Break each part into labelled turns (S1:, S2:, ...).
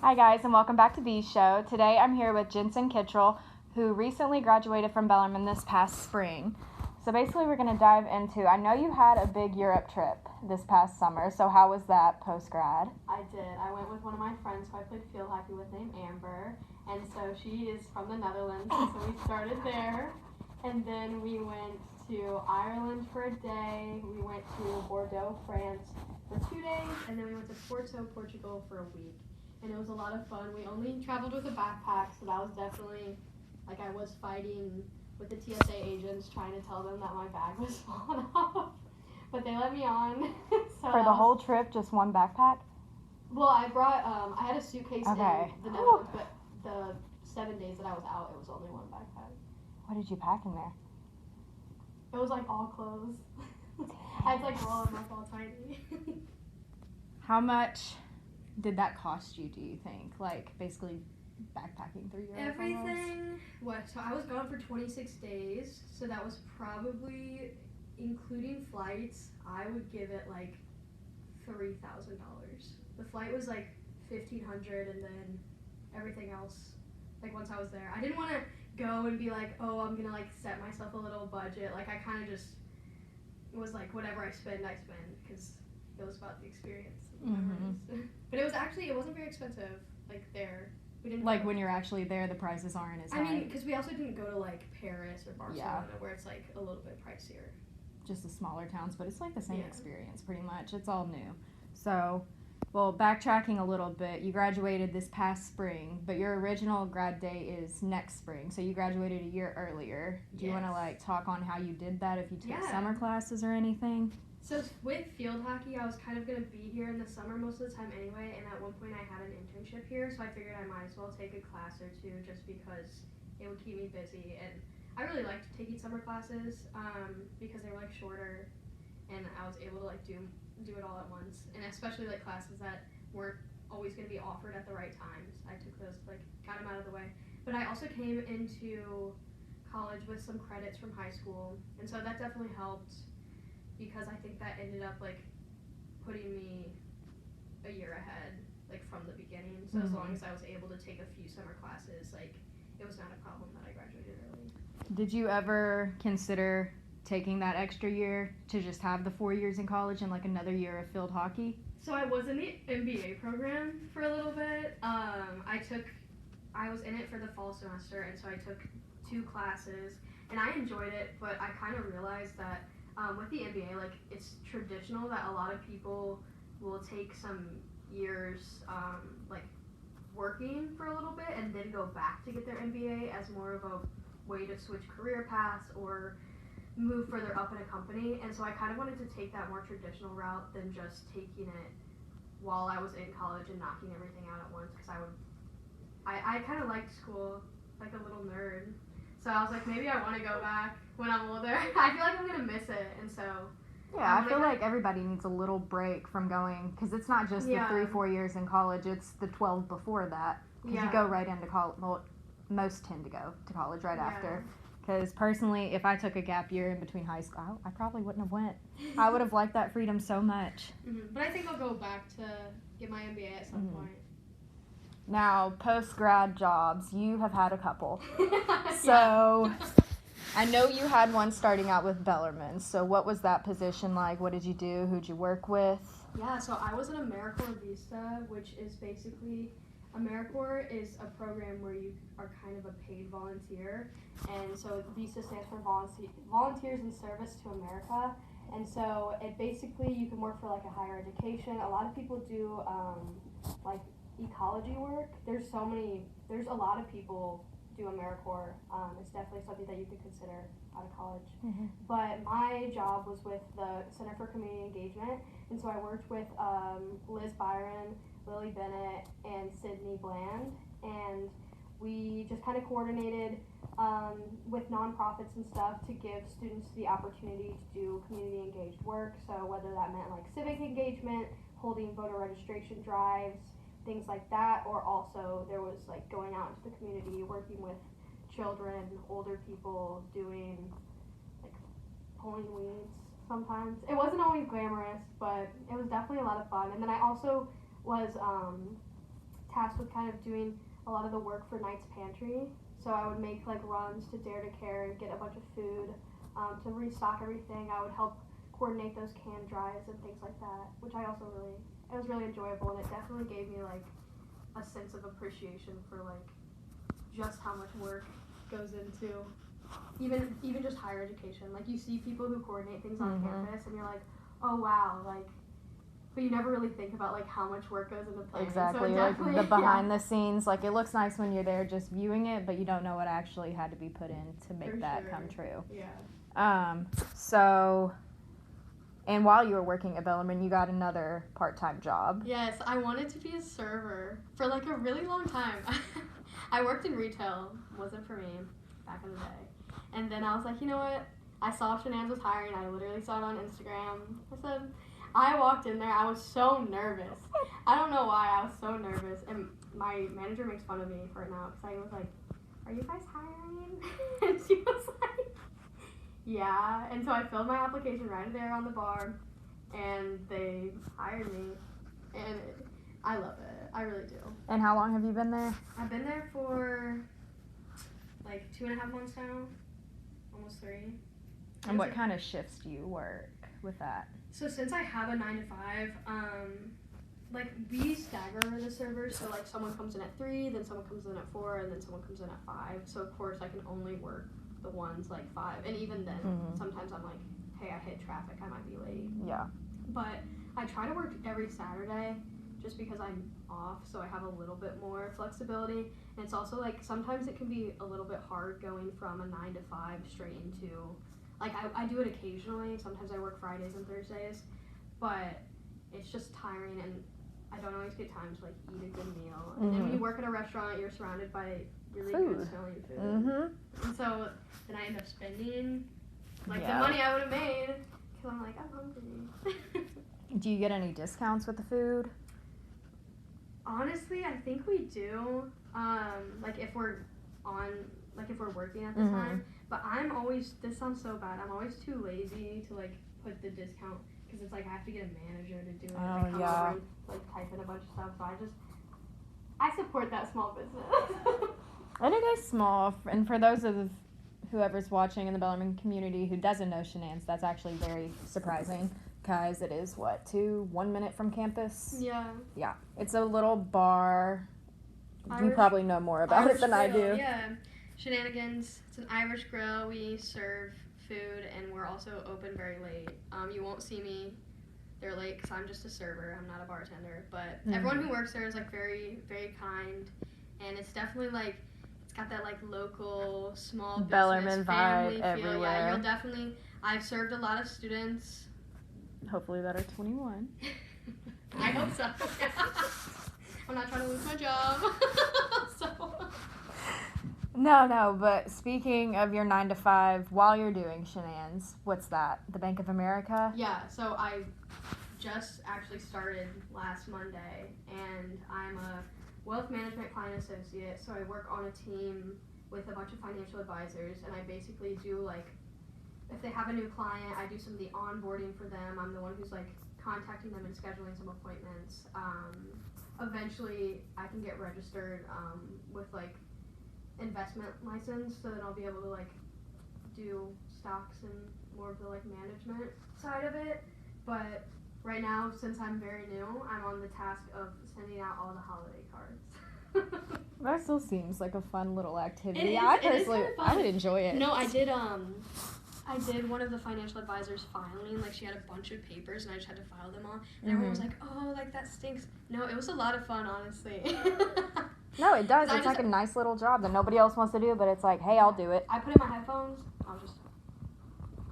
S1: Hi guys, and welcome back to Bee's Show. Today I'm here with Jensen, who recently graduated from Bellarmine this past spring. So basically we're going to dive into, I know you had a big Europe trip this past summer, so how was that post-grad?
S2: I did. I went with one of my friends who I played field hockey with named Amber, and so she is from the Netherlands, and so we started there, and then we went to Ireland for a day, we went to Bordeaux, France for 2 days, and then we went to Porto, Portugal for a week. And it was a lot of fun. We only traveled with a backpack, so that was definitely, like, I was fighting with the TSA agents trying to tell them that my bag was falling off. But they let me on. So
S1: For the whole trip, just one backpack?
S2: Well, I brought, I had a suitcase
S1: Okay.
S2: in the Netherlands, but the 7 days that I was out, it was only one backpack.
S1: What did you pack in there?
S2: It was, like, all clothes. I had to, like, roll them up all tiny.
S1: How much did that cost you, do you think? Like, basically backpacking through Europe?
S2: Everything, so I was gone for 26 days, so that was probably, including flights, I would give it, like, $3,000. The flight was, like, $1,500, and then everything else, like, once I was there. I didn't want to go and be like, oh, I'm going to, like, set myself a little budget. Like, I kind of just was like, whatever I spend, because it was about the experience.
S1: Mm-hmm.
S2: But it wasn't very expensive, like, there. We didn't
S1: like, when you're actually there, the prices aren't as high?
S2: I mean, because we also didn't go to, like, Paris or Barcelona, where it's, like, a little bit pricier.
S1: Just the smaller towns, but it's like the same experience pretty much. It's all new. So, well, backtracking a little bit, you graduated this past spring, but your original grad day is next spring, so you graduated a year earlier. Do you want to, like, talk on how you did that, if you took summer classes or anything?
S2: So with field hockey, I was kind of going to be here in the summer most of the time anyway, and at one point I had an internship here, so I figured I might as well take a class or two just because it would keep me busy. And I really liked taking summer classes because they were, like, shorter, and I was able to, like, do it all at once, and especially, like, classes that weren't always going to be offered at the right times. I took those, like, got them out of the way. But I also came into college with some credits from high school, and so that definitely helped, because I think that ended up, like, putting me a year ahead, like, from the beginning. So as long as I was able to take a few summer classes, like, it was not a problem that I graduated early.
S1: Did you ever consider taking that extra year to just have the 4 years in college and, like, another year of field hockey?
S2: So I was in the MBA program for a little bit. I was in it for the fall semester, and so I took 2 classes, and I enjoyed it, but I kind of realized that with the MBA, like, it's traditional that a lot of people will take some years, like, working for a little bit and then go back to get their MBA as more of a way to switch career paths or move further up in a company. And so I kind of wanted to take that more traditional route than just taking it while I was in college and knocking everything out at once, because I kind of liked school, like a little nerd. So I was like, maybe I want to go back when I'm older. I feel like I'm going to miss it, and so...
S1: Yeah, I feel like everybody needs a little break from going, because it's not just the 3-4 years in college, it's the 12 before that. Because you go right into college. Well, most tend to go to college right after. Because personally, if I took a gap year in between high school, I probably wouldn't have went. I would have liked that freedom so much.
S2: But I think I'll go back to get my MBA at some point.
S1: Now, post-grad jobs, you have had a couple. So, I know you had one starting out with Bellarmine. So, what was that position like? What did you do? Who'd you work with?
S2: Yeah, so I was an AmeriCorps Vista, which is basically... AmeriCorps is a program where you are kind of a paid volunteer, and so VISTA stands for Volunteers in Service to America, and so it basically, you can work for, like, a higher education. A lot of people do, like, ecology work. There's a lot of people do AmeriCorps. It's definitely something that you could consider out of college. But my job was with the Center for Community Engagement, and so I worked with Liz Byron, Lily Bennett, and Sydney Bland, and we just kind of coordinated with nonprofits and stuff to give students the opportunity to do community engaged work. So whether that meant, like, civic engagement, holding voter registration drives, things like that, or also there was, like, going out into the community, working with children, older people, doing, like, pulling weeds sometimes. It wasn't always glamorous, but it was definitely a lot of fun. And then I also was tasked with kind of doing a lot of the work for Knight's Pantry. So I would make like runs to Dare to Care and get a bunch of food to restock everything. I would help coordinate those canned drives and things like that, which I also it was really enjoyable, and it definitely gave me like a sense of appreciation for like just how much work goes into even just higher education. Like you see people who coordinate things on campus and you're like, oh wow, like, but you never really think about like how much work goes into planning.
S1: Exactly,
S2: so
S1: like the behind the scenes, like it looks nice when you're there just viewing it, but you don't know what actually had to be put in to make
S2: for
S1: that
S2: sure.
S1: come true.
S2: Yeah.
S1: So, and while you were working at Bellarmine, you got another part-time job.
S2: Yes, I wanted to be a server for like a really long time. I worked in retail, wasn't for me back in the day. And then I was like, you know what? I saw Shenan's was hiring. I literally saw it on Instagram. I walked in there. I was so nervous. I don't know why. I was so nervous. And my manager makes fun of me for it now because I was like, are you guys hiring? And she was like, yeah. And so I filled my application right there on the bar, and they hired me. And I love it. I really do.
S1: And how long have you been there?
S2: I've been there for like 2.5 months now. Almost 3.
S1: And what kind of shifts do you work with that?
S2: So since I have a 9 to 5, like we stagger the servers. So like someone comes in at 3, then someone comes in at 4, and then someone comes in at 5. So of course I can only work the ones like 5. And even then, sometimes I'm like, hey, I hit traffic, I might be late.
S1: Yeah.
S2: But I try to work every Saturday just because I'm off, so I have a little bit more flexibility. And it's also like sometimes it can be a little bit hard going from a 9 to 5 straight into, like I do it occasionally. Sometimes I work Fridays and Thursdays, but it's just tiring, and I don't always get time to like eat a good meal. And then when you work at a restaurant, you're surrounded by really good smelling food. And so then I end up spending like the money I would have made because I'm like, I'm hungry.
S1: Do you get any discounts with the food?
S2: Honestly, I think we do. Like if we're working at the time. But I'm always, this sounds so bad, I'm always too lazy to like put the discount because it's like I have to get a manager to do it. Like, come over and like type in a bunch of stuff. So I support that small business.
S1: And it is small, and for those of whoever's watching in the Bellarmine community who doesn't know Shenan's, that's actually very surprising. Because it is, 1 minute from campus?
S2: Yeah.
S1: Yeah. It's a little bar. You
S2: Irish,
S1: probably know more about it than
S2: grill,
S1: I do.
S2: Yeah. Shenanigans. It's an Irish grill. We serve food, and we're also open very late. You won't see me there late because I'm just a server. I'm not a bartender. But everyone who works there is like very, very kind. And it's definitely like, it's got that like local, small business,
S1: Bellarmine
S2: family
S1: vibe
S2: feel.
S1: everywhere.
S2: Yeah, you'll definitely, I've served a lot of students.
S1: Hopefully that are 21.
S2: I hope so. I'm not trying to lose my job.
S1: No, but speaking of your 9 to 5, while you're doing Shenan's, what's that? The Bank of America?
S2: Yeah, so I just actually started last Monday, and I'm a wealth management client associate, so I work on a team with a bunch of financial advisors, and I basically do like, if they have a new client, I do some of the onboarding for them. I'm the one who's like contacting them and scheduling some appointments. Eventually, I can get registered with like investment license, so that I'll be able to like do stocks and more of the like management side of it. But right now, since I'm very new, I'm on the task of sending out all the holiday cards.
S1: That still seems like a fun little activity.
S2: It is,
S1: I
S2: it is
S1: personally,
S2: kind of fun.
S1: I would enjoy it.
S2: No, I did one of the financial advisors filing, like she had a bunch of papers and I just had to file them all. And everyone was like, oh, like that stinks. No, it was a lot of fun, honestly.
S1: No, it does. It's like a nice little job that nobody else wants to do, but it's like, hey, I'll do it.
S2: I put in my headphones, I'll just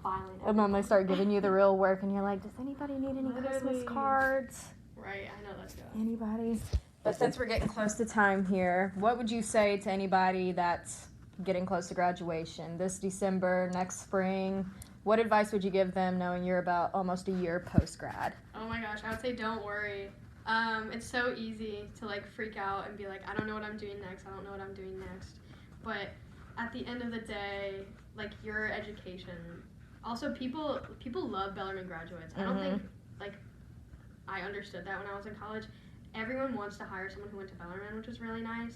S2: filing
S1: And then they start giving you the real work and you're like, does anybody need any Christmas cards?
S2: Right, I know, let's go.
S1: Anybody? But since we're getting close to time here, what would you say to anybody that's getting close to graduation this December, next spring? What advice would you give them knowing you're about almost a year post-grad?
S2: Oh my gosh, I would say don't worry. It's so easy to like freak out and be like, I don't know what I'm doing next, But at the end of the day, like your education, also people love Bellarmine graduates. I don't think like I understood that when I was in college. everyone wants to hire someone who went to Bellarmine, which is really nice.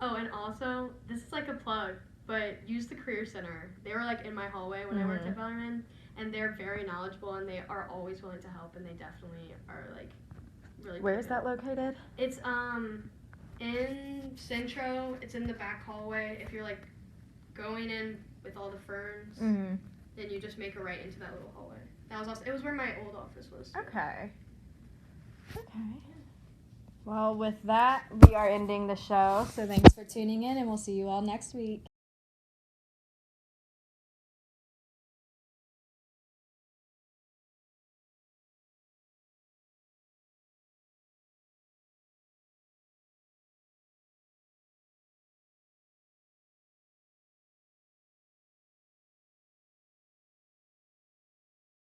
S2: Oh, and also, this is like a plug, but use the Career Center. They were like in my hallway when I worked at Bellarmine, and they're very knowledgeable, and they are always willing to help, and they definitely are like really.
S1: Where is that located?
S2: It's in Centro. It's in the back hallway. If you're like going in with all the ferns, then you just make a right into that little hallway. That was also, it was where my old office was.
S1: Okay. Well, with that, we are ending the show. So thanks for tuning in, and we'll see you all next week.